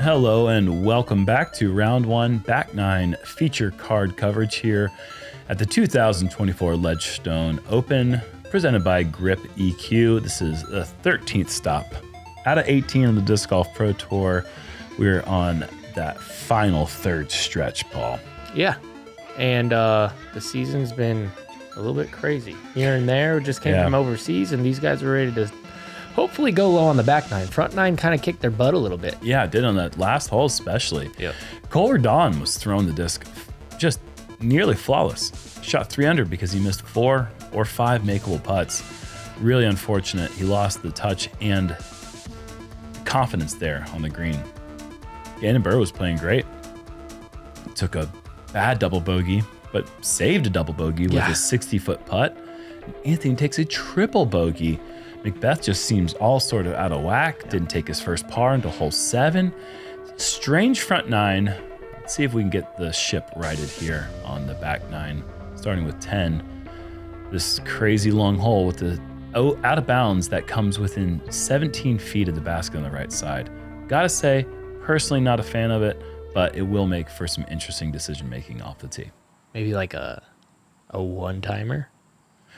Hello and welcome back to round one, back nine feature card coverage here at the 2024 Ledgestone Open, presented by Grip EQ. This is the 13th stop out of 18 on the Disc Golf Pro Tour. We're on that final third stretch, Paul. Yeah, and the season's been a little bit crazy here and there. We just came from overseas, and these guys were ready to hopefully go low on the back nine. Front nine kind of kicked their butt a little bit. Yeah, it did on that last hole especially. Yep. Redalen was throwing the disc just nearly flawless. Shot 3 under because he missed 4 or 5 makeable putts. Really unfortunate. He lost the touch and confidence there on the green. Gannon Buhr was playing great. Took a bad double bogey, but saved a double bogey with a 60-foot putt. Anthony takes a triple bogey. McBeth just seems all sort of out of whack. Didn't take his first par until hole 7. Strange front nine. Let's see if we can get the ship righted here on the back nine, starting with 10. This crazy long hole with the out of bounds that comes within 17 feet of the basket on the right side. Gotta say, personally not a fan of it, but it will make for some interesting decision making off the tee. Maybe like a one-timer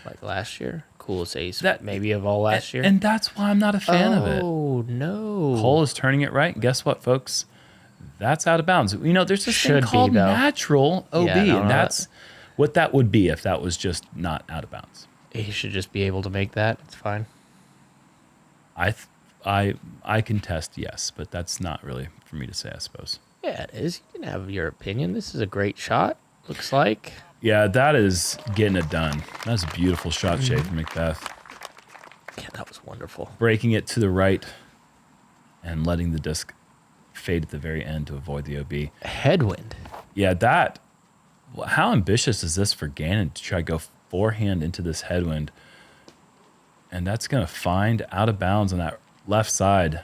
like last year. Coolest ace maybe of all last year. And that's why I'm not a fan of it. Oh, no. Cole is turning it right. And guess what, folks? That's out of bounds. You know, there's this thing called natural OB, and that's what that would be if that was just not out of bounds. He should just be able to make that. It's fine. I contest yes, but that's not really for me to say, I suppose. Yeah, it is. You can have your opinion. This is a great shot, looks like. Yeah, that is getting it done. That's a beautiful shot shade from McBeth. Yeah, that was wonderful. Breaking it to the right and letting the disc fade at the very end to avoid the OB. Headwind. Yeah, how ambitious is this for Gannon to try to go forehand into this headwind? And that's going to find out of bounds on that left side.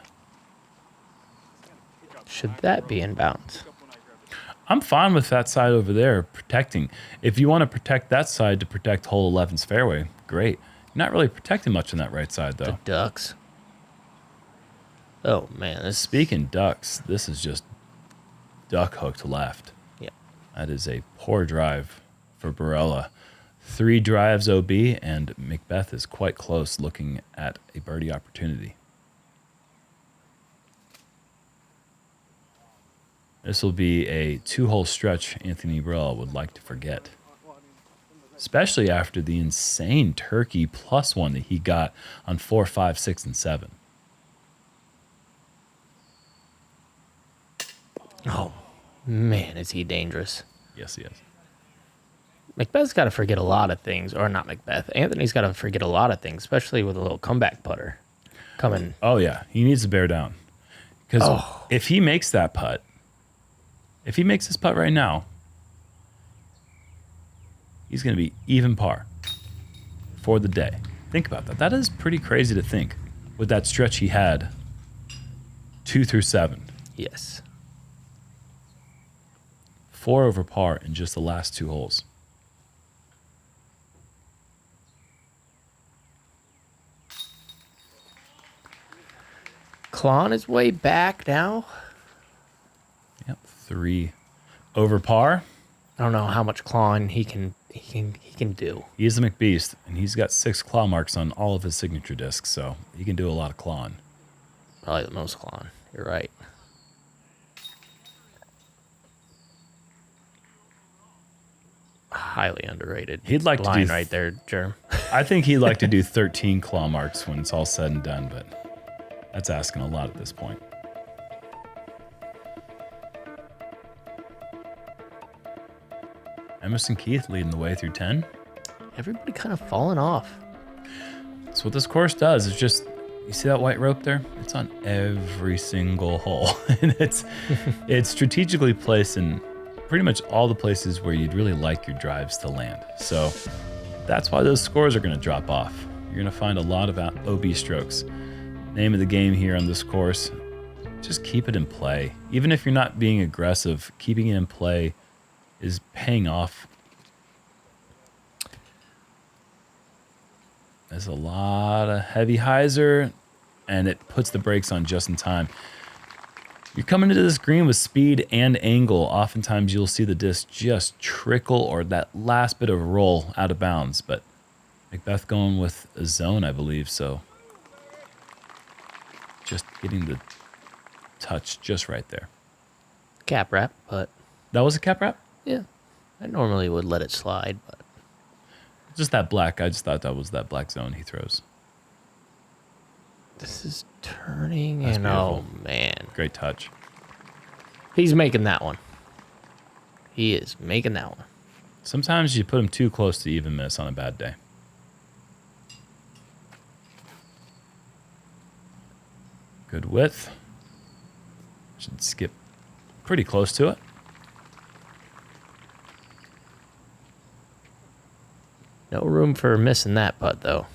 Should that be in bounds? I'm fine with that side over there protecting. If you want to protect that side to protect hole 11's fairway, great. You're not really protecting much on that right side, though. The ducks. Oh, man. Speaking ducks, this is just duck hooked left. Yeah. That is a poor drive for Barela. 3 drives OB, and McBeth is quite close looking at a birdie opportunity. This will be a 2-hole stretch Anthony Barela would like to forget, especially after the insane turkey +1 that he got on 4, 5, 6, and 7. Oh, man, is he dangerous. Yes, he is. McBeth's got to forget a lot of things, or not McBeth. Anthony's got to forget a lot of things, especially with a little comeback putter coming. Oh, yeah. He needs to bear down. Because if he makes that putt, if he makes this putt right now, he's going to be even par for the day. Think about that. That is pretty crazy to think with that stretch he had 2 through 7. Yes. 4 over par in just the last 2 holes. Clawing his way back now. Yep, 3 over par. I don't know how much clawing he can do. He is a McBeast, and he's got 6 claw marks on all of his signature discs, so he can do a lot of clawing. Probably the most clawing. You're right. Highly underrated. He'd like line to do right there, Jerm. I think he'd like to do 13 claw marks when it's all said and done, but that's asking a lot at this point. Emerson Keith leading the way through 10. Everybody kind of falling off. That's what this course does. It's just, you see that white rope there? It's on every single hole. And it's strategically placed in pretty much all the places where you'd really like your drives to land. So that's why those scores are going to drop off. You're going to find a lot of OB strokes. Name of the game here on this course, just keep it in play. Even if you're not being aggressive, keeping it in play is paying off. There's a lot of heavy hyzer, and it puts the brakes on just in time. You're coming into this green with speed and angle. Oftentimes you'll see the disc just trickle or that last bit of roll out of bounds, but McBeth going with a zone, I believe, so just getting the touch just right there. Cap wrap, but... That was a cap wrap? Yeah. I normally would let it slide, but... Just that black. I just thought that was that black zone he throws. This is turning, That's and beautiful. oh, man. Great touch. He's making that one. He is making that one. Sometimes you put him too close to even miss on a bad day. Good width. Should skip pretty close to it. No room for missing that putt, though.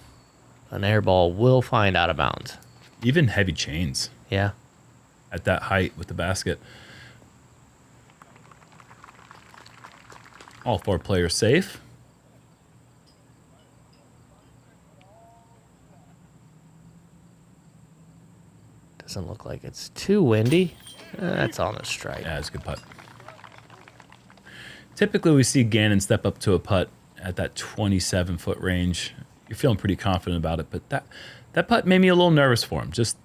An air ball will find out of bounds. Even heavy chains Yeah. at that height with the basket. All 4 players safe. Doesn't look like it's too windy. That's on the strike. Yeah, it's a good putt. Typically, we see Gannon step up to a putt at that 27-foot range. You're feeling pretty confident about it, but that putt made me a little nervous for him. Just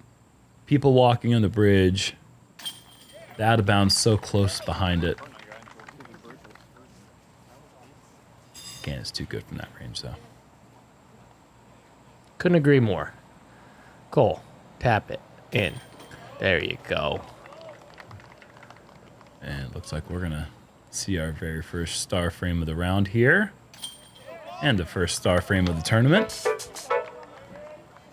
people walking on the bridge, the out of bounds so close behind it. Gannon's too good from that range, though. Couldn't agree more. Cole, tap it in. There you go. And it looks like we're going to see our very first star frame of the round here. And the first star frame of the tournament.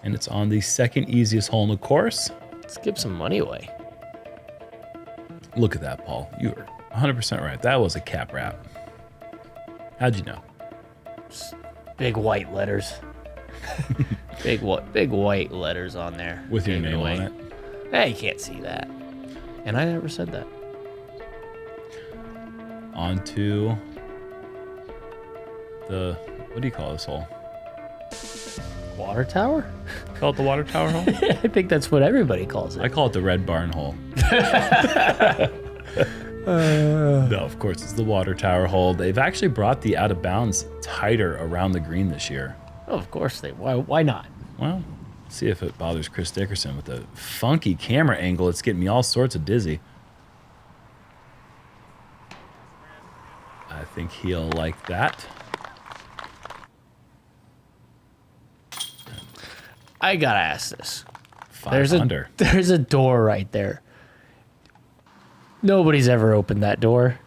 And it's on the second easiest hole in the course. Let's give some money away. Look at that, Paul. You were 100% right. That was a cap wrap. How'd you know? Big white letters. big white letters on there. With your Gave name away. on it. Hey, you can't see that. And I never said that. On to the, what do you call this hole? Water tower? Call it the water tower hole? I think that's what everybody calls it. I call it the red barn hole. No, of course, it's the water tower hole. They've actually brought the out of bounds tighter around the green this year. Oh, of course they. Why not? Well, see if it bothers Chris Dickerson with the funky camera angle. It's getting me all sorts of dizzy. I think he'll like that. I gotta ask this. 5 under. There's a door right there. Nobody's ever opened that door.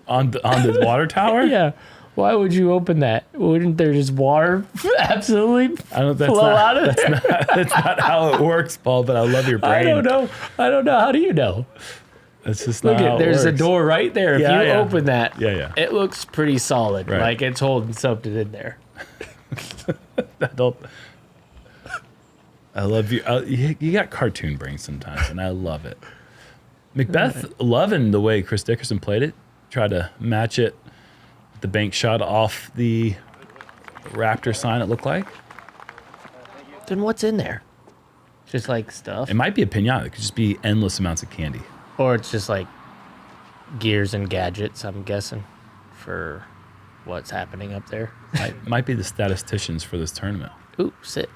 On the water tower? Yeah. Why would you open that? Wouldn't there just water absolutely flow out of there? That's not how it works, Paul, but I love your brain. I don't know. How do you know? That's just not how it there's works. a door right there. If you open that, it looks pretty solid. Right. Like it's holding something in there. I love you. You got cartoon brain sometimes, and I love it. McBeth loving the way Chris Dickerson played it. Tried to match it. The bank shot off the Raptor sign, it looked like. Then what's in there? Just like stuff? It might be a pinata. It could just be endless amounts of candy. Or it's just like gears and gadgets, I'm guessing, for what's happening up there. Might be the statisticians for this tournament. Ooh, sit.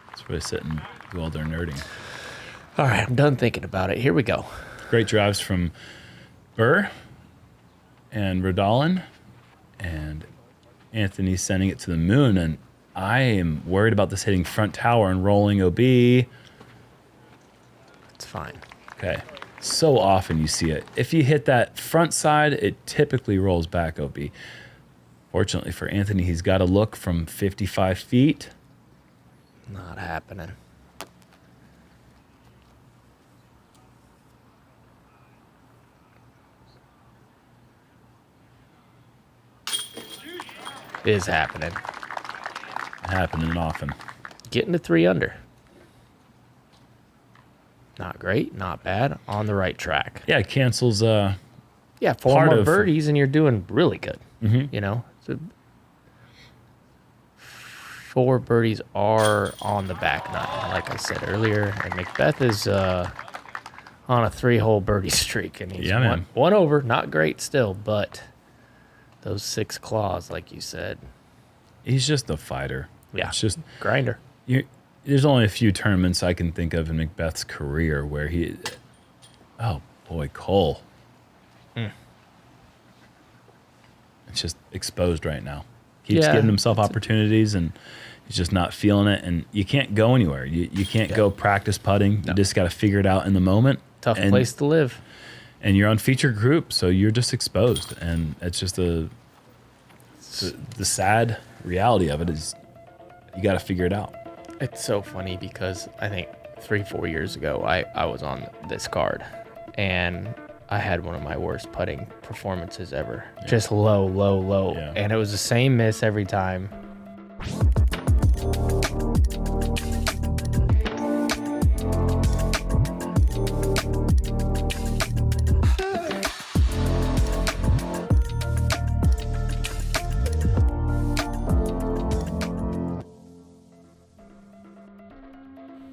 That's where they sit and do all their nerding. All right, I'm done thinking about it. Here we go. Great drives from Buhr and Redalen, and Anthony sending it to the moon. And I am worried about this hitting front tower and rolling OB. It's fine. Okay. So often you see it. If you hit that front side, it typically rolls back OB. Fortunately for Anthony, he's got a look from 55 feet. Not happening. Is happening. Happening often. Getting to 3 under. Not great, not bad. On the right track. Yeah, it cancels. Yeah, 4 Part more of- birdies and you're doing really good. You know, so 4 birdies are on the back nine, like I said earlier. And McBeth is on a 3-hole birdie streak, and he's man. one over. Not great still, but those 6 claws, like you said. He's just a fighter. Yeah, it's just grinder. There's only a few tournaments I can think of in McBeth's career where he. Oh boy, Cole. It's just exposed right now. Keeps giving himself opportunities, and he's just not feeling it. And you can't go anywhere. You can't go practice putting. No. You just got to figure it out in the moment. Tough place to live. And you're on featured group, so you're just exposed. And it's just the sad reality of it is you got to figure it out. It's so funny because I think 3-4 years ago, I was on this card, and I had one of my worst putting performances ever. Yeah. Just low. Yeah. And it was the same miss every time.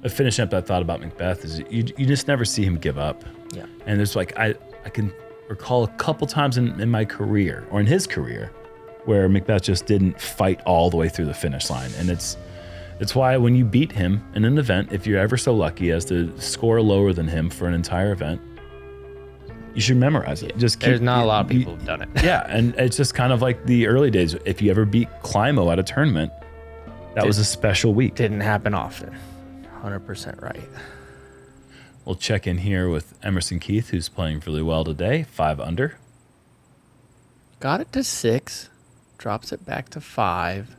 Finishing up that thought about McBeth is you just never see him give up. Yeah. And there's like, I can recall a couple times in my career or in his career where McBeth just didn't fight all the way through the finish line. And it's why when you beat him in an event, if you're ever so lucky as to score lower than him for an entire event, you should memorize it. There's not a lot of people who've done it. Yeah. And it's just kind of like the early days. If you ever beat Climo at a tournament, that was a special week. Didn't happen often. 100% right. We'll check in here with Emerson Keith, who's playing really well today, 5 under. Got it to 6, drops it back to 5.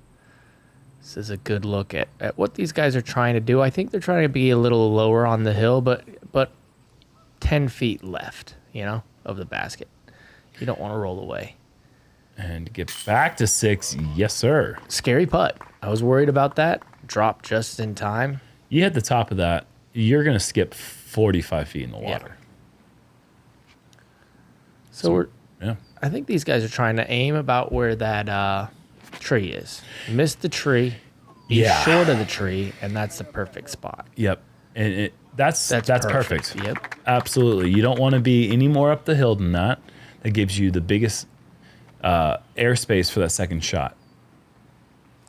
This is a good look at what these guys are trying to do. I think they're trying to be a little lower on the hill, but 10 feet left, of the basket. You don't want to roll away. And get back to 6, yes, sir. Scary putt. I was worried about that. Dropped just in time. You hit the top of that, you're going to skip 45 feet in the water. So I think these guys are trying to aim about where that tree is. Miss the tree, be short of the tree, and that's the perfect spot. Yep. And that's perfect. Yep. Absolutely. You don't want to be any more up the hill than that. That gives you the biggest airspace for that second shot.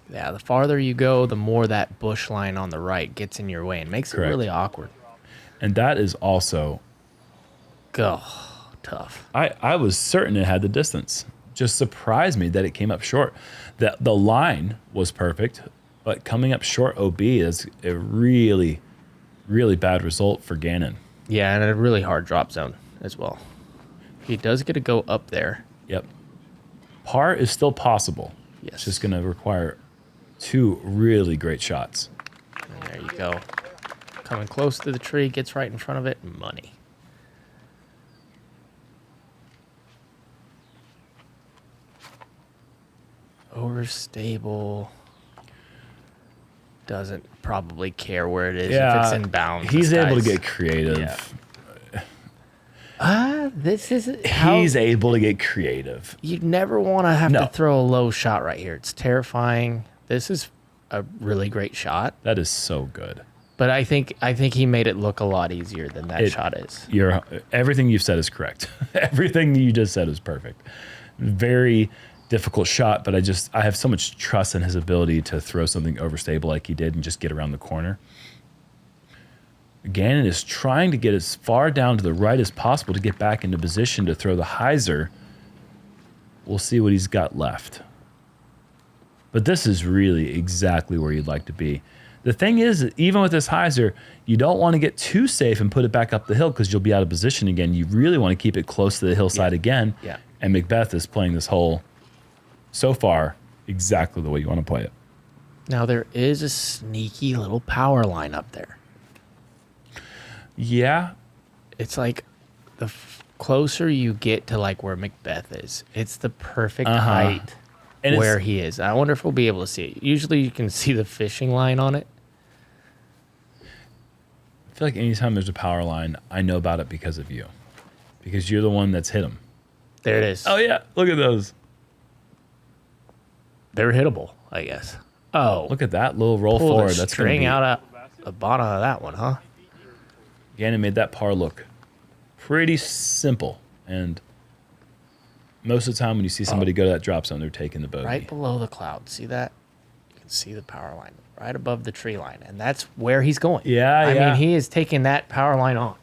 Yeah, the farther you go, the more that bush line on the right gets in your way and makes it really awkward. And that is also... tough. I was certain it had the distance. Just surprised me that it came up short. The line was perfect, but coming up short OB is a really, really bad result for Gannon. Yeah, and a really hard drop zone as well. He does get to go up there. Yep. Par is still possible. Yes. It's just going to require 2 really great shots. And there you go. Coming close to the tree, gets right in front of it, money. Overstable. Doesn't probably care where it is if it's in bounds. He's able to get creative. This is he's able to get creative. You never want to have to throw a low shot right here. It's terrifying. This is a really great shot. That is so good. But I think he made it look a lot easier than that shot is. Everything you've said is correct. Everything you just said is perfect. Very difficult shot, but I have so much trust in his ability to throw something overstable like he did and just get around the corner. Gannon is trying to get as far down to the right as possible to get back into position to throw the hyzer. We'll see what he's got left. But this is really exactly where you'd like to be. The thing is, even with this hyzer, you don't want to get too safe and put it back up the hill because you'll be out of position again. You really want to keep it close to the hillside again. Yeah. And McBeth is playing this hole so far exactly the way you want to play it. Now, there is a sneaky little power line up there. Yeah. It's like the closer you get to like where McBeth is, it's the perfect height and where he is. I wonder if we'll be able to see it. Usually you can see the fishing line on it. I feel like anytime there's a power line, I know about it because of you. Because you're the one that's hit them. There it is. Oh, yeah. Look at those. They're hittable, I guess. Oh. Look at that little roll forward. That's string out the bottom of that one, huh? Gannon made that par look pretty simple. And most of the time when you see somebody go to that drop zone, they're taking the bogey. Right below the cloud. See that? You can see the power line right above the tree line. And that's where he's going. Yeah, I mean, he is taking that power line on.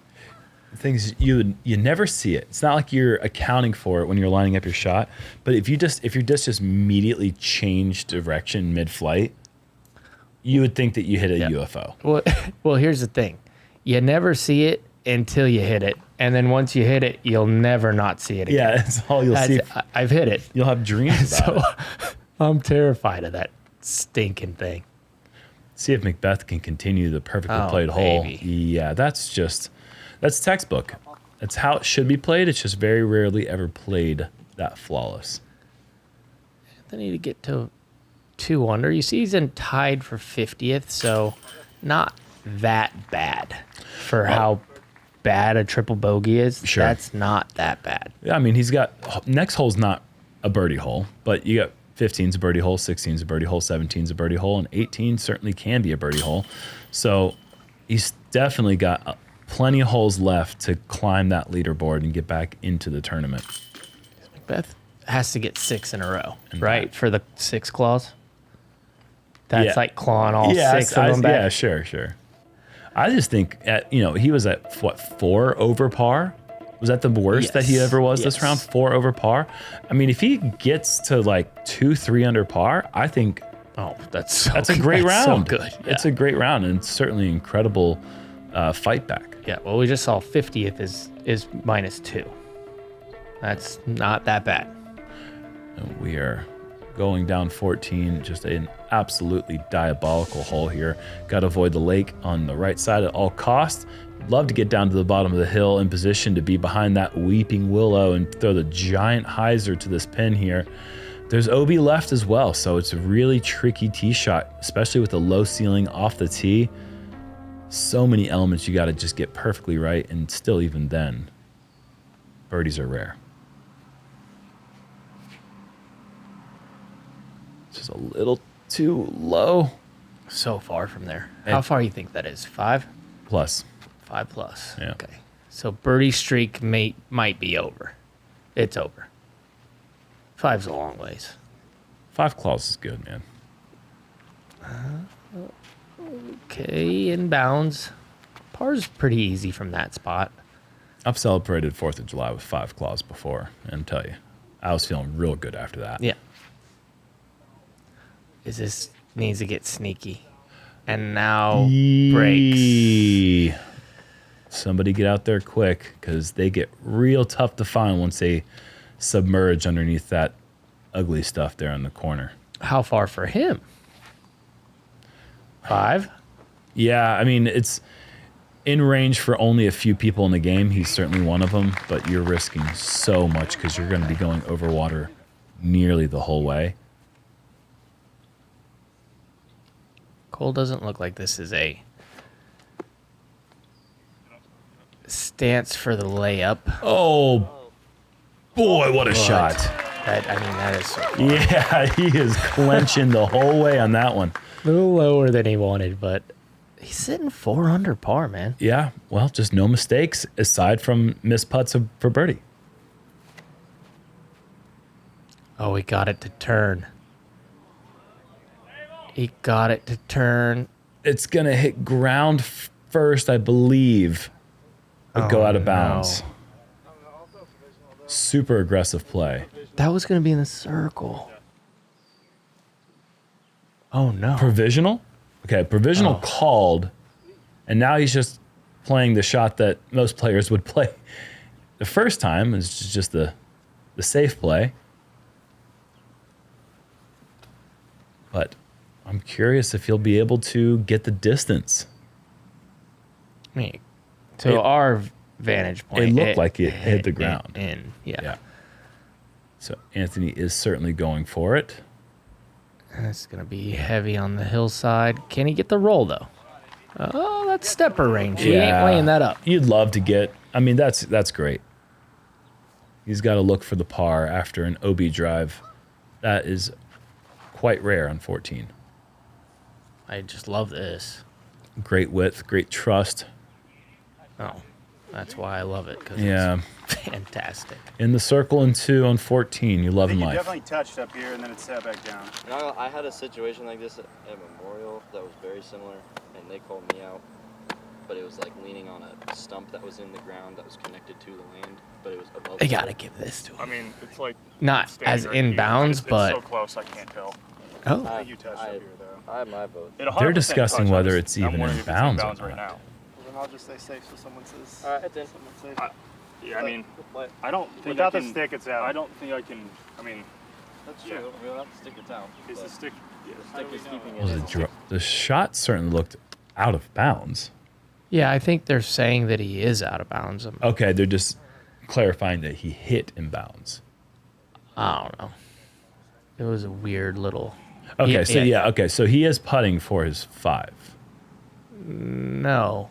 The thing is, you never see it. It's not like you're accounting for it when you're lining up your shot. But if your disc just immediately changed direction mid-flight, you would think that you hit a UFO. Well, here's the thing. You never see it until you hit it. And then once you hit it, you'll never not see it again. Yeah, that's all you'll see. I've hit it. You'll have dreams about it. I'm terrified of that stinking thing. See if McBeth can continue the perfectly played hole. Yeah, that's textbook. That's how it should be played. It's just very rarely ever played that flawless. They need to get to 2 under. You see he's in tied for 50th, so not that bad for how bad a triple bogey is. Sure. That's not that bad. Yeah, I mean, he's got, next hole's not a birdie hole, but you got 15's a birdie hole, 16's a birdie hole, 17's a birdie hole, and 18 certainly can be a birdie hole. So he's definitely got plenty of holes left to climb that leaderboard and get back into the tournament. McBeth has to get 6 in a row, right? For the 6 claws. That's like clawing all 6 of them back. Yeah, sure. I just think, he was at, 4 over par? Was that the worst that he ever was this round? 4 over par? I mean, if he gets to like 2, 3 under par, I think that's a great round. So good. Yeah. It's a great round and certainly incredible fight back. Yeah, well, we just saw 50th is -2. That's not that bad. And we are going down 14, just an absolutely diabolical hole here. Got to avoid the lake on the right side at all costs. Love to get down to the bottom of the hill in position to be behind that weeping willow and throw the giant hyzer to this pin here. There's OB left as well, so it's a really tricky tee shot, especially with the low ceiling off the tee. So many elements you got to just get perfectly right, and still even then, birdies are rare. Just a little too low. So far from there. How far do you think that is? 5? Plus. 5 plus. Yeah. Okay. So birdie streak might be over. It's over. 5's a long ways. 5 claws is good, man. Okay, inbounds. Par's pretty easy from that spot. I've celebrated 4th of July with 5 claws before, and I'll tell you, I was feeling real good after that. Yeah. This needs to get sneaky. And now breaks. Somebody get out there quick, because they get real tough to find once they submerge underneath that ugly stuff there in the corner. How far for him? 5? Yeah, I mean, it's in range for only a few people in the game. He's certainly one of them, but you're risking so much because you're going to be going over water nearly the whole way. Cole doesn't look like this is a stance for the layup. Oh, boy, what a shot. That is so far. Yeah, he is clenching the whole way on that one. A little lower than he wanted, but he's sitting 4 under par, man. Yeah, well, just no mistakes aside from missed putts for birdie. Oh, he got it to turn. He got it to turn. It's going to hit ground first, I believe, but go out of bounds. No. Super aggressive play. That was going to be in the circle. Oh, no. Provisional? Okay, provisional called, and now he's just playing the shot that most players would play. The first time is just the safe play. But I'm curious if he'll be able to get the distance. To our vantage point, it looked like it hit the ground. Yeah. So Anthony is certainly going for it. It's going to be heavy on the hillside. Can he get the roll, though? Oh, that's stepper range. He ain't laying that up. You'd love to get... I mean, that's great. He's got to look for the par after an OB drive. That is quite rare on 14. I just love this. Great width, great trust. Oh. That's why I love it, because it's fantastic. In the circle and 2 on 14. You love I think in you life. definitely touched up here and then it sat back down. I had a situation like this at Memorial that was very similar, and they called me out. But it was like leaning on a stump that was in the ground that was connected to the land, but it was above. They gotta give this to him. I mean, it's like Not as in bounds, but it's so close I can't tell. oh, I think you touched up here though. I have my vote. It 100% They're discussing touched. whether I'm it's even wondering in if bounds it's or right not. now. Well, then I'll just say safe so someone says. It's in. Someone safe. Yeah, I mean, But I don't think Without I the can, stick, it's out. I don't think I can. I mean, that's Yeah. true. We'll have to stick it out. is the but stick? Yeah, the stick is keeping Well, it in. the shot certainly looked out of bounds. yeah. I think they're saying that he is out of bounds. Okay, they're just clarifying that he hit in bounds. I don't know. It was a weird little. Okay, so he is putting for his 5. No,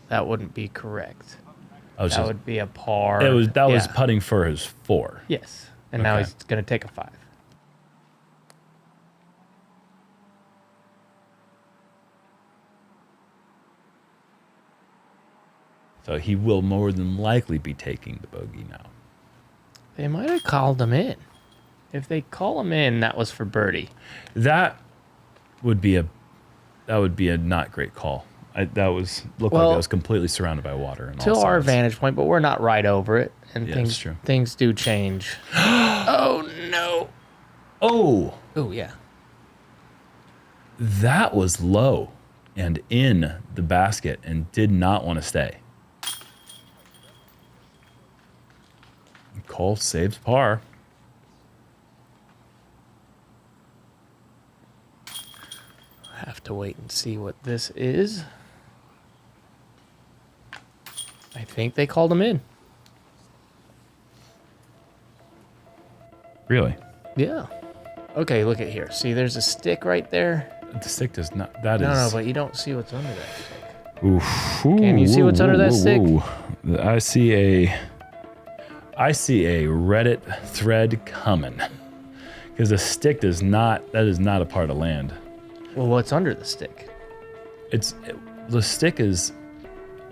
that wouldn't be correct. Oh, That so would be a par. that was Yeah. putting for his 4. Yes, and now Okay. he's gonna take a 5. So he will more than likely be taking the bogey now. They might have called him in. If they call him in, that was for birdie. That would be a not great call. Looked like Well, I was completely surrounded by water. And To our vantage point, but we're not right over it, and Yeah, that's true. things do change. Oh no! Oh, Oh yeah. that was low and in the basket and did not want to stay. Cole saves par. Have to wait and see what this is. I think they called him in. Really? Yeah. Okay, look at here. See, there's a stick right there. The stick does not. That No, is. but you don't see what's under that stick. Oof. Can you see what's under that stick? I see a Reddit thread coming because the stick does not. That is not a part of land. Well, what's under the stick? The stick is.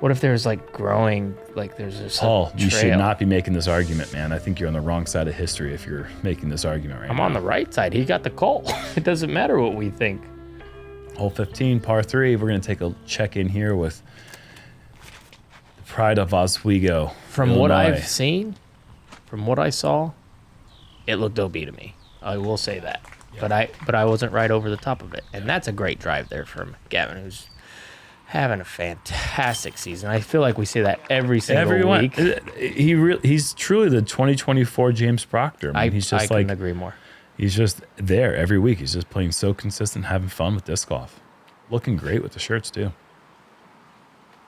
What if there's like growing, like there's just Paul, a you should trail? not be making this argument, man. I think you're on the wrong side of history if you're making this argument right I'm now. on the right side. He got the call. It doesn't matter what we think. Hole 15, par 3. We're going to take a check in here with the pride of Oswego. From what Illinois. I've seen, from what I saw, it looked OB to me. I will say that. Yeah. But I wasn't right over the top of it. And that's a great drive there from Gavin, who's having a fantastic season. I feel like we say that every single week. He's truly the 2024 James Proctor. I mean, he's I just couldn't like agree more. he's just there every week. He's just playing so consistent, having fun with disc golf, looking great with the shirts too.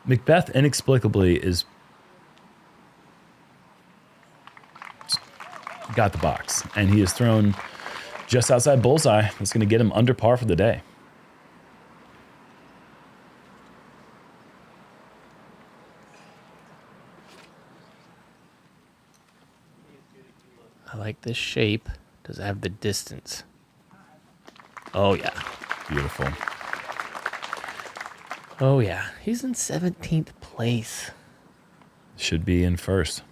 McBeth inexplicably is got the box, and he is thrown just outside bullseye. That's going to get him under par for the day. I like this shape. Does it have the distance? Oh, yeah. Beautiful. Oh, yeah. He's in 17th place. Should be in first.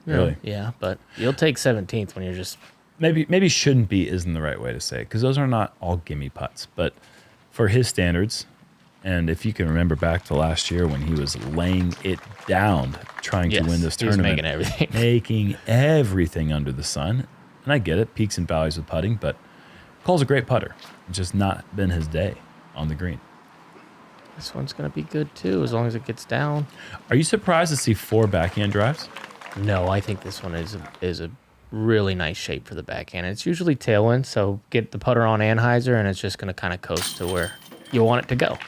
Really? Yeah, but you'll take 17th when you're just... Maybe shouldn't be isn't the right way to say it, because those are not all gimme putts. But for his standards, and if you can remember back to last year when he was laying it down trying to win this he was tournament, making everything. making everything under the sun. And I get it, peaks and valleys with putting, but Cole's a great putter. It's just not been his day on the green. This one's going to be good, too, as long as it gets down. Are you surprised to see 4 backhand drives? No, I think this one is a really nice shape for the backhand. It's usually tailwind, so get the putter on Anheuser, and it's just going to kind of coast to where you want it to go.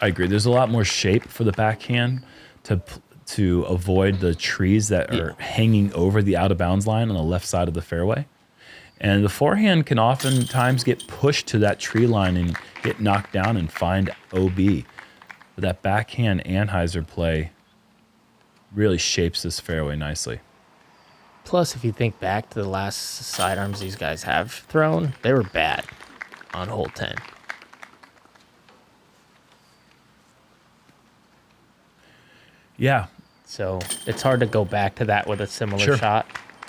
I agree. There's a lot more shape for the backhand to avoid the trees that are hanging over the out of bounds line on the left side of the fairway. And the forehand can oftentimes get pushed to that tree line and get knocked down and find OB. But that backhand Anheuser play really shapes this fairway nicely. Plus, if you think back to the last sidearms these guys have thrown, they were bad on hole 10. Yeah. So it's hard to go back to that with a similar Sure. shot.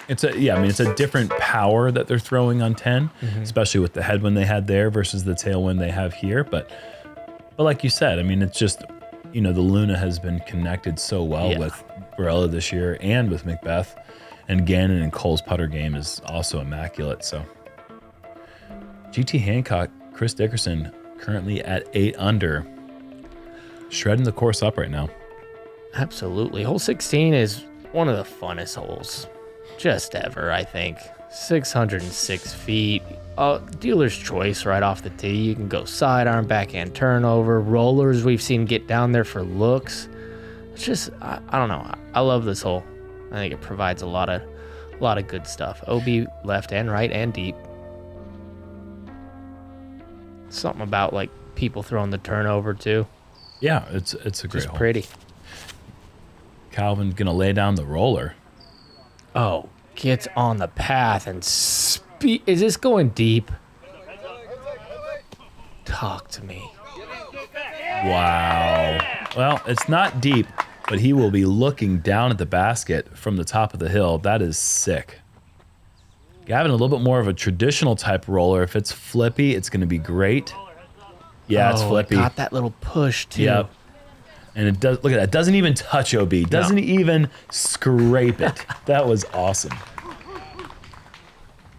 It's a different power that they're throwing on 10, especially with the headwind they had there versus the tailwind they have here. But like you said, I mean, it's just, the Luna has been connected so well with Barela this year and with McBeth, and Gannon and Cole's putter game is also immaculate. So GT Hancock, Chris Dickerson currently at 8 under, shredding the course up right now. Absolutely. Hole 16 is one of the funnest holes just ever, I think. 606 feet. Dealer's choice right off the tee. You can go sidearm, backhand turnover, rollers we've seen get down there for looks. It's just, I don't know. I love this hole. I think it provides a lot of good stuff. OB left and right and deep. Something about like people throwing the turnover too. Yeah, it's a great Just hole. pretty. Calvin gonna lay down the roller. Oh, gets on the path and is this going deep? Talk to me. Wow. Well, it's not deep, but he will be looking down at the basket from the top of the hill. That is sick. Gavin, a little bit more of a traditional type roller. If it's flippy, it's going to be great. Yeah, it's flippy. Got that little push too. Yep. And it does. Look at that. It doesn't even touch OB. Doesn't even scrape it. That was awesome.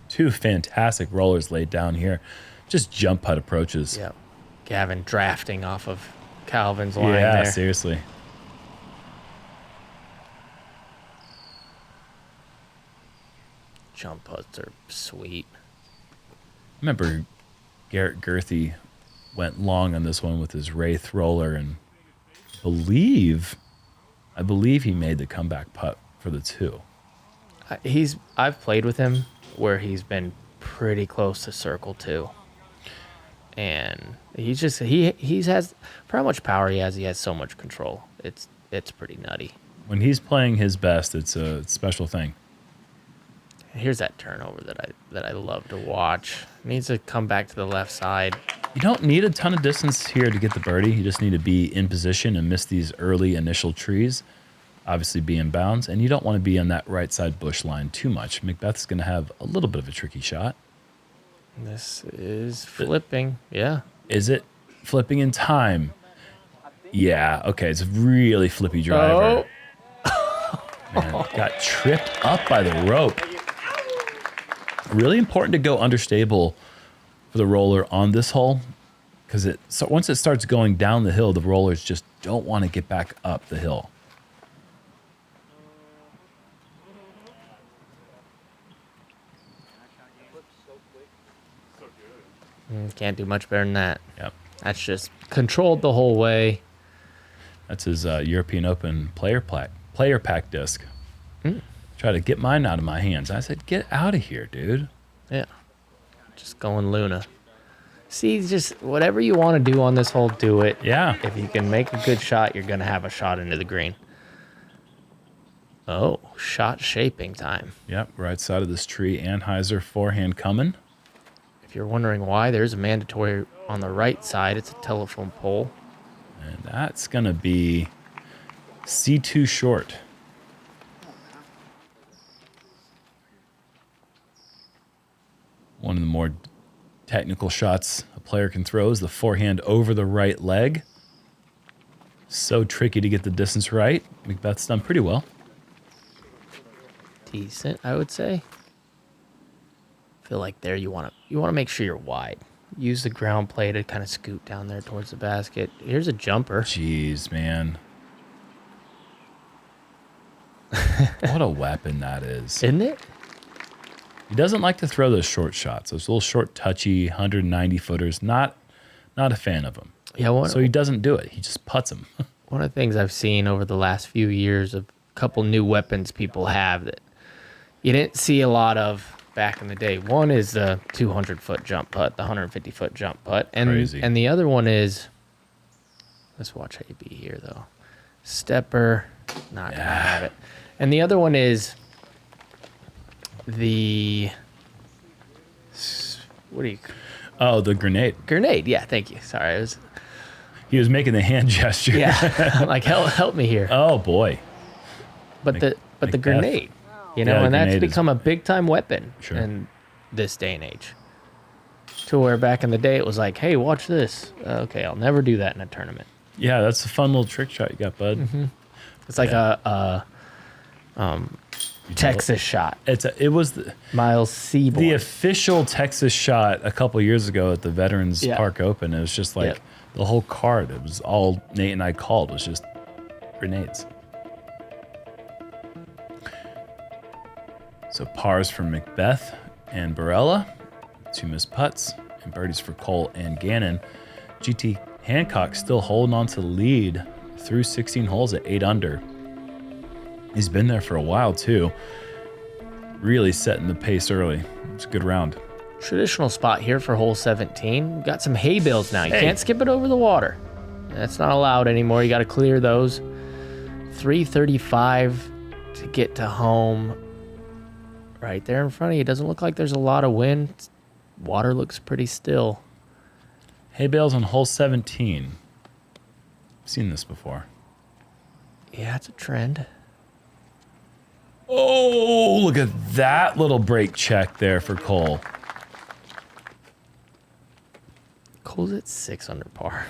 2 fantastic rollers laid down here. Just jump putt approaches. Yep. Gavin drafting off of Calvin's line Yeah, there. seriously. Jump putts are sweet. Remember, Garrett Girthy went long on this one with his Wraith roller, and I believe he made the comeback putt for the 2. I've played with him where he's been pretty close to circle 2. And he's just he has, for how much power he has so much control. It's pretty nutty. When he's playing his best, it's a special thing. Here's that turnover that I love to watch. Needs to come back to the left side. You don't need a ton of distance here to get the birdie. You just need to be in position and miss these early initial trees. Obviously be in bounds, and you don't want to be on that right side bush line too much. McBeth's going to have a little bit of a tricky shot. This is flipping. Yeah. Is it flipping in time? Yeah. Okay. It's a really flippy driver. Man, got tripped up by the rope. Really important to go understable for the roller on this hole, because once it starts going down the hill, the rollers just don't want to get back up the hill. Can't do much better than that. Yep. That's just controlled the whole way. That's his European Open player pack disc. Try to get mine out of my hands. I said, get out of here, dude. Yeah. Just going Luna. See, just whatever you want to do on this hole, do it. Yeah. If you can make a good shot, you're going to have a shot into the green. Oh, shot shaping time. Yep. Right side of this tree. Anheuser forehand coming. If you're wondering why, there's a mandatory on the right side. It's a telephone pole. And that's going to be C2 short. One of the more technical shots a player can throw is the forehand over the right leg. So tricky to get the distance right. McBeth's done pretty well. Decent, I would say. Feel like there you want to make sure you're wide. Use the ground play to kind of scoot down there towards the basket. Here's a jumper. Jeez, man. What a weapon that is. Isn't it? He doesn't like to throw those short shots. Those little short, touchy 190 footers. Not a fan of them. Yeah. So he doesn't do it. He just putts them. One of the things I've seen over the last few years of a couple new weapons people have that you didn't see a lot of back in the day. One is the 200-foot jump putt, the 150-foot jump putt. Crazy. And the other one is, let's watch how you be here, though. Stepper, not going to have it. And the other one is the, what do you? Oh, the grenade. Grenade, yeah, thank you. Sorry, He was making the hand gesture. Yeah, like help me here. Oh boy. But the McBeth. grenade, you know, Yeah, the and that's grenade is- become a big time weapon Sure. in this day and age. To where back in the day it was like, hey, watch this. Okay, I'll never do that in a tournament. Yeah, that's a fun little trick shot you got, bud. It's like a Texas shot. It was the Miles Seaborn. official Texas shot a couple years ago at the Veterans Yeah. Park Open. It was just like Yep. the whole card. It was all Nate and I called was just grenades. So pars for McBeth and Barela, 2 missed putts, and birdies for Cole and Gannon. GT Hancock still holding on to the lead through 16 holes at 8 under. He's been there for a while too. Really setting the pace early. It's a good round. Traditional spot here for hole 17. Got some hay bales now. You Hey. can't skip it over the water. That's not allowed anymore. You got to clear those. 335 to get to home. Right there in front of you. Doesn't look like there's a lot of wind. Water looks pretty still. Hay bales on hole 17. Seen this before. Yeah, it's a trend. Oh, look at that little break check there for Cole. Cole's at 6 under par.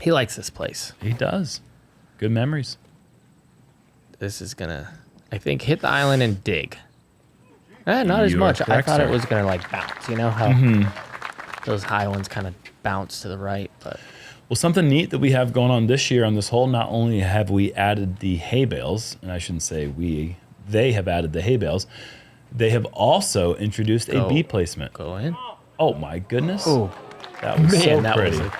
He likes this place. He does. Good memories. This is gonna, I think, hit the island and dig. Not as You are much. I correct, thought it sir. was gonna like bounce. You know how those high ones kind of bounce to the right, but Well, something neat that we have going on this year on this hole, not only have we added the hay bales, and I shouldn't say we, they have added the hay bales, they have also introduced a Go. bee placement. go in. Oh my goodness. Oh, That was so that pretty. was.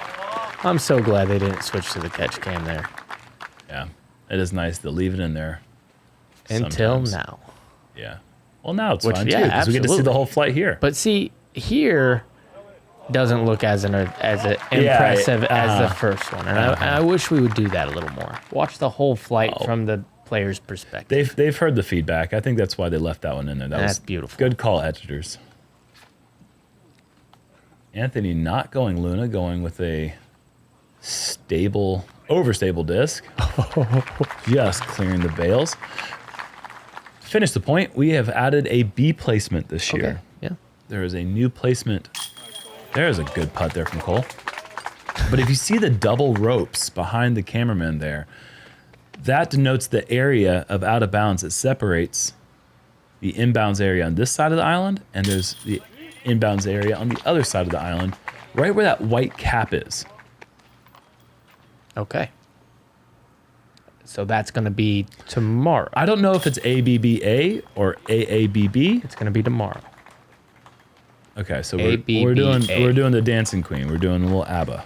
I'm so glad they didn't switch to the catch cam there. Yeah, it is nice to leave it in there. Until sometimes. now. Yeah. Well, now it's Which- fine yeah, too, because we get to see absolutely. the whole flight here. But see, here doesn't look as impressive as the first one, and I wish we would do that a little more. Watch the whole flight from the player's perspective. They've heard the feedback. I think that's why they left that one in there. That That's was beautiful. Good call, editors. Anthony not going Luna, going with a stable, overstable disc. Just clearing the bails. Finish the point. We have added a B placement this year. Okay. Yeah. There is a new placement. There is a good putt there from Cole. But if you see the double ropes behind the cameraman there, that denotes the area of out of bounds that separates the inbounds area on this side of the island, and there's the inbounds area on the other side of the island, right where that white cap is. Okay. So that's going to be tomorrow. I don't know if it's ABBA or AABB. It's going to be tomorrow. Okay, so ABBA. we're doing the Dancing Queen. We're doing a little ABBA.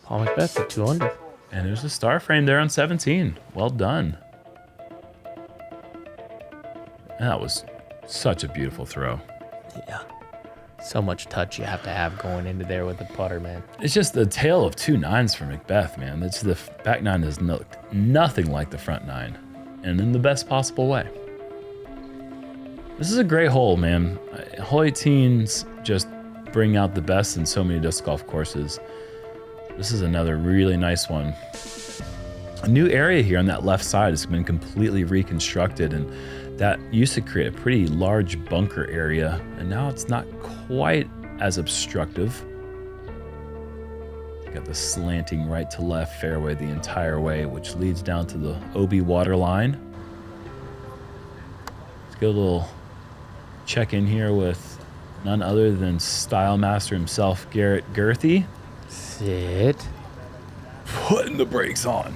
Paul McBeth at 2 under. And there's a star frame there on 17. Well done. And that was such a beautiful throw. Yeah. So much touch you have to have going into there with the putter, man. It's just the tale of 2 nines for McBeth, man. It's the back nine is nothing like the front nine, and in the best possible way. This is a great hole, man. Hole 18s just bring out the best in so many disc golf courses. This is another really nice one. A new area here on that left side has been completely reconstructed, and that used to create a pretty large bunker area, and now it's not quite as obstructive. Got the slanting right to left fairway the entire way, which leads down to the OB water line. Let's get a little check in here with none other than Style Master himself, Garrett Girthy. Sit. Putting the brakes on.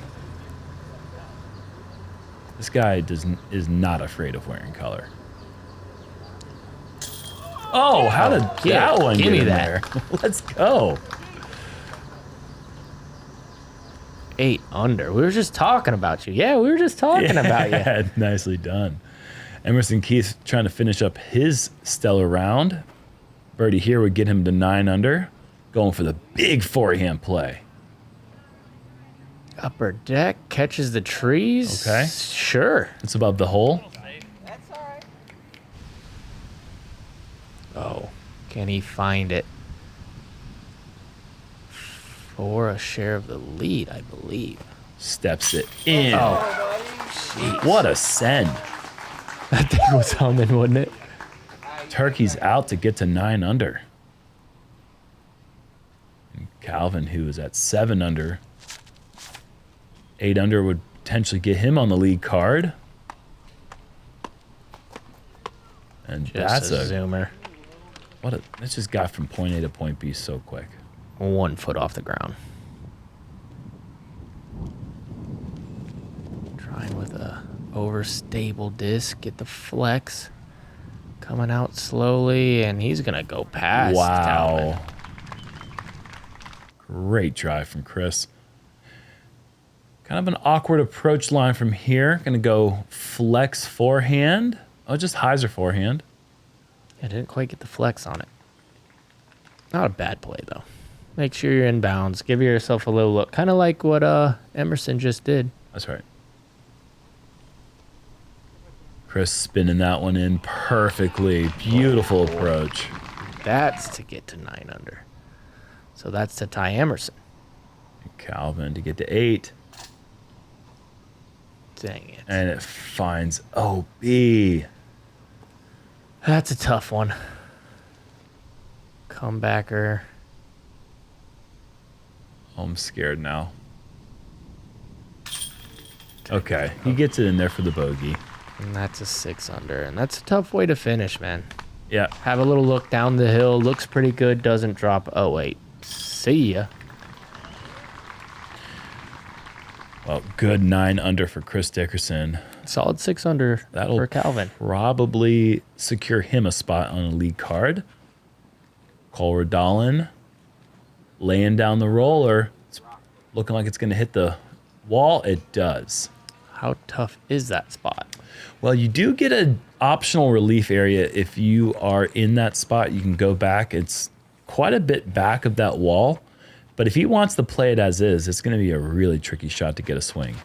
This guy is not afraid of wearing color. Oh, how did that one give get me in that. there? Let's go. 8 under. We were just talking about you. Yeah, we were just talking about you. Nicely done. Emerson Keith trying to finish up his stellar round. Birdie here would get him to 9 under. Going for the big forehand play. Upper deck catches the trees. Okay. Sure. It's above the hole. Oh, Can he find it for a share of the lead, I believe. Steps it in. Oh, jeez. What a send. That thing was humming, wasn't it? Turkey's out to get to 9 under. And Calvin, who is at 7 under. 8 under would potentially get him on the lead card. And Just that's a zoomer. That just got from point A to point B so quick. 1 foot off the ground. Trying with a overstable disc, get the flex. Coming out slowly, and he's gonna go past. Wow. Calvin. Great drive from Chris. Kind of an awkward approach line from here. Gonna go flex forehand. Oh, just hyzer forehand. I didn't quite get the flex on it. Not a bad play, though. Make sure you're in bounds. Give yourself a little look. Kind of like what Emerson just did. That's right. Chris spinning that one in perfectly. Beautiful approach. That's to get to 9 under. So that's to tie Emerson. Calvin to get to 8. Dang it. And it finds OB. That's a tough one. Comebacker. Oh, I'm scared now. Okay, he gets it in there for the bogey. And that's a 6 under. And that's a tough way to finish, man. Yeah. Have a little look down the hill. Looks pretty good. Doesn't drop. Oh, wait. See ya. Well, good 9 under for Chris Dickerson. Solid 6 under That'll for Calvin. probably secure him a spot on a lead card. Cole Redalen laying down the roller. It's looking like it's going to hit the wall. It does. How tough is that spot? Well, you do get an optional relief area if you are in that spot. You can go back. It's quite a bit back of that wall. But if he wants to play it as is, it's going to be a really tricky shot to get a swing.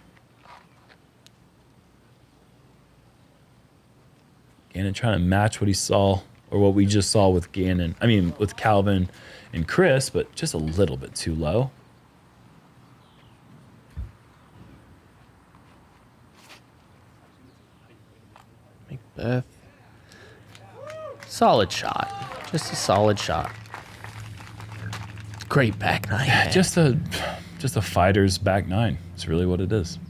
Gannon trying to match what he saw, or what we just saw with Gannon. I mean, with Calvin and Chris, but just a little bit too low. McBeth. Solid shot. Just a solid shot. Great back nine. Yeah, man. just a fighter's back 9. It's really what it is.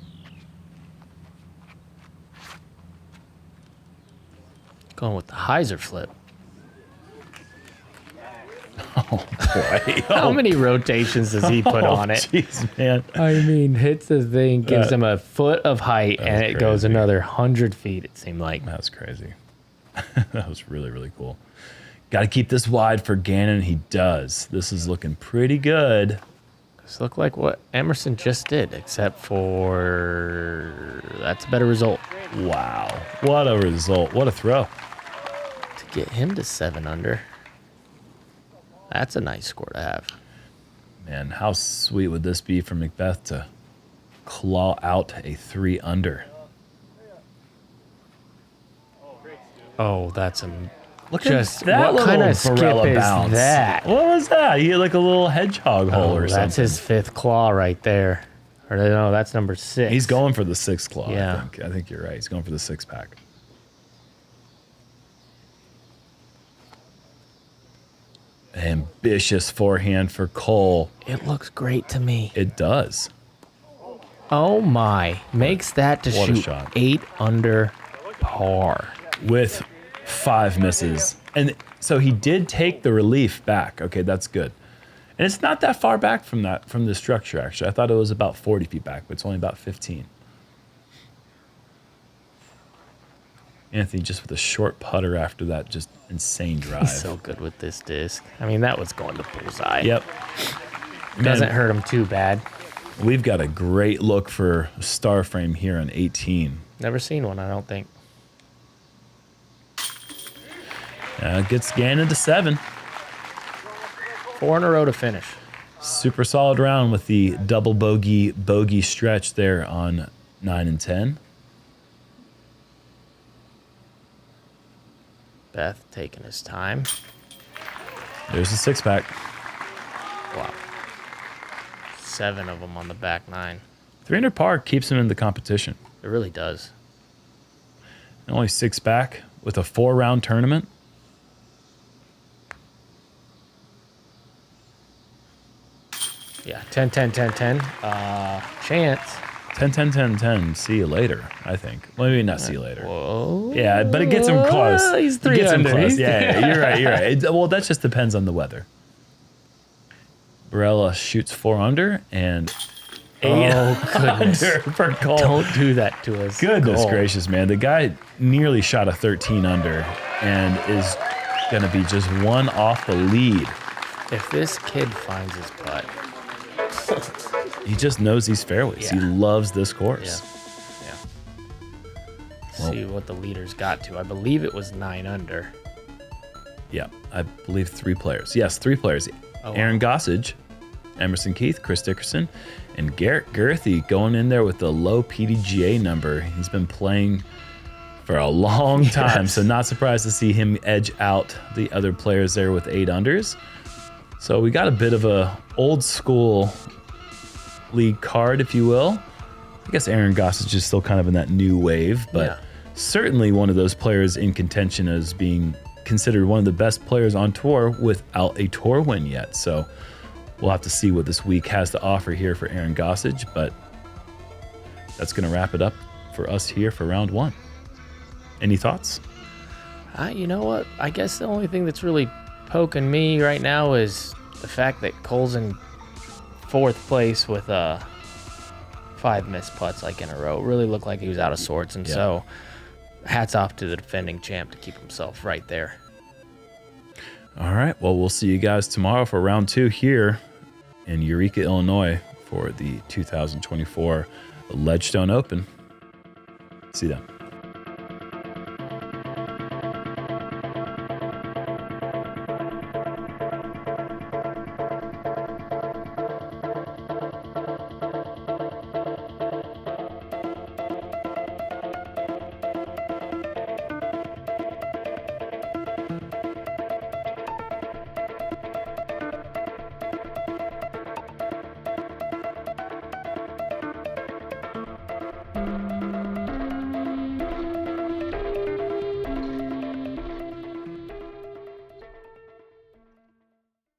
Going with the hyzer flip. Oh, boy. How many rotations does he put on it? Jeez, man. I mean, hits the thing, gives him a foot of height, and it goes crazy. another 100 feet, it seemed like. That was crazy. That was really, really cool. Got to keep this wide for Gannon. He does. This is looking pretty good. This looked like what Emerson just did, except for that's a better result. Wow. What a result. What a throw. To get him to 7 under, that's a nice score to have. Man, how sweet would this be for McBeth to claw out a 3 under? Oh, that's a Look just at that what little kind of skip Barela is bounce. that? What was that? He had like a little hedgehog hole or something. That's his 5th claw right there. Or no, that's number 6. He's going for the 6th claw. Yeah. I think you're right. He's going for the 6-pack. Ambitious forehand for Cole. It looks great to me. It does. Oh my. Makes that to What a shoot shot. 8 under par. With 5 misses. And so he did take the relief back. Okay, that's good. And it's not that far back from the structure, actually. I thought it was about 40 feet back, but it's only about 15. Anthony just with a short putter after that just insane drive. He's so good with this disc. I mean, that was going to bullseye. Yep. Doesn't Man, hurt him too bad. we've got a great look for star frame here on 18. Never seen one, I don't think. Gets Gannon to 7. 4 in a row to finish. Super solid round with the double bogey stretch there on 9 and 10. Beth taking his time. There's a 6-pack. Wow. 7 of them on the back 9. 300 par keeps him in the competition. It really does. And only 6 back with a 4-round tournament. Yeah, 10, 10, 10, 10. Chance. 10, 10, 10, 10. See you later, I think. Well, maybe not see you later. Whoa. Yeah, but it gets him close. He's It 3 gets him under. close. He's- Yeah, you're right. You're right. Well, that just depends on the weather. Barela shoots 4 under and 8 goodness. under for Cole. Don't do that to us. Goodness Cole. gracious, man. The guy nearly shot a 13 under and is going to be just 1 off the lead. If this kid finds his putt. He just knows these fairways. He Yeah. loves this course. Yeah. See what the leaders got to. I believe it was 9 under. Yeah, I believe 3 players. Yes, 3 players. Oh, wow. Aaron Gossage, Emerson Keith, Chris Dickerson, and Garrett Girthy going in there with the low PDGA number. He's been playing for a long time, Yes. so not surprised to see him edge out the other players there with 8 unders. So we got a bit of a old school league card, if you will. I guess Aaron Gossage is still kind of in that new wave, but Yeah. certainly one of those players in contention as being considered one of the best players on tour without a tour win yet. So we'll have to see what this week has to offer here for Aaron Gossage, but that's going to wrap it up for us here for round 1. Any thoughts? You know what? I guess the only thing that's really poking me right now is the fact that Cole's in 4th place with 5 missed putts like in a row. It really looked like he was out of sorts, and so hats off to the defending champ to keep himself right there. All right. Well, we'll see you guys tomorrow for round 2 here in Eureka, Illinois for the 2024 Ledgestone Open. See you then.